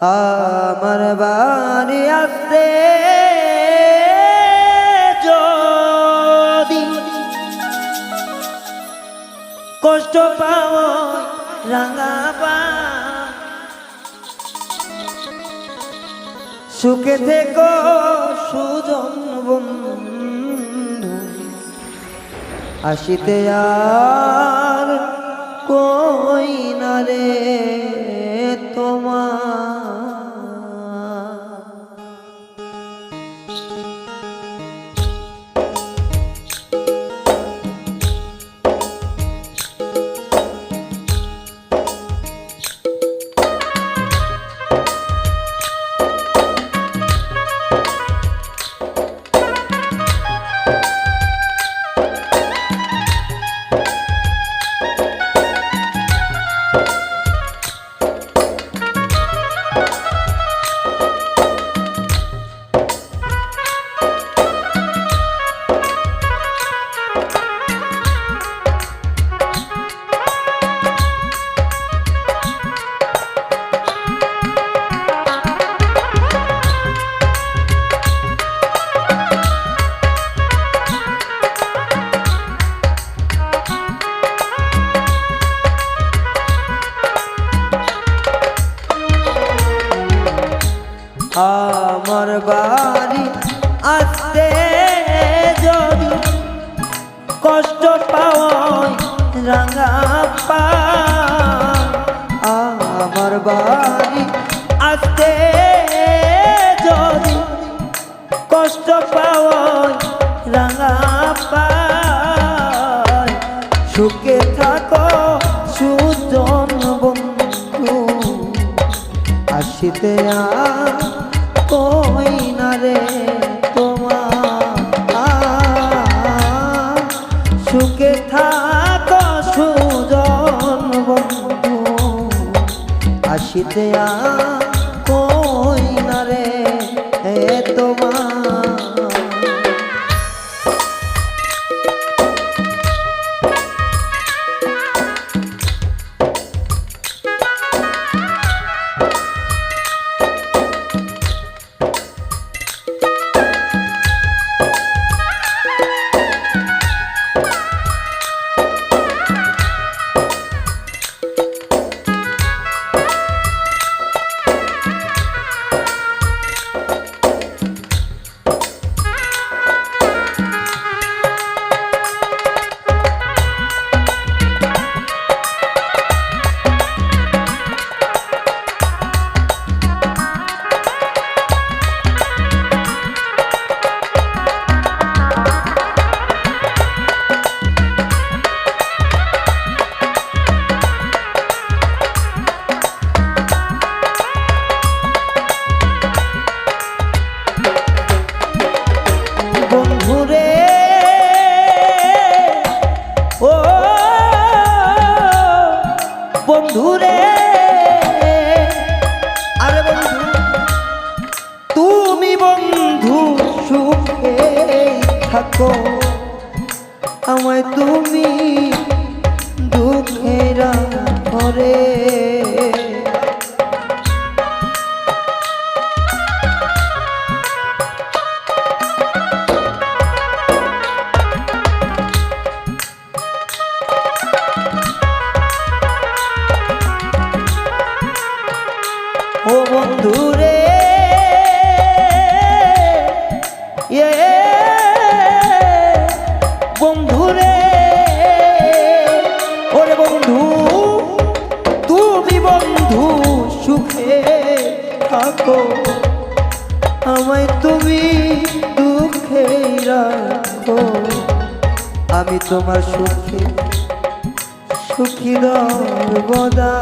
আমার বাড়ি আসতে যদি কষ্ট পাও রাঙাবা সুখে থেকো সুজন বন্ধু আসিতে আর কই না রে তোমার আমার বাড়ি আসতে যদি কষ্ট পাওয়াই রাঙাপা আমার বাড়ি আসতে যদি কষ্ট পাওয়াই রাঙাপা সুখে থাকো সুজন বন্ধু আসিতে কই না রে তোমার সুখে থাকো সুজন বন্ধু আসিতে কই না রে তোমার বন্ধুরে আরে বন্ধু তুমি বন্ধু সুখে থাকো আমায় তুমি দুঃখে রাখো রে ও বন্ধুরে বন্ধুরে ওরে বন্ধু তুমি বন্ধু সুখে থাকো আমায় তুমি দুঃখে রাখো আমি তোমার সুখে সুখী সর্বদা।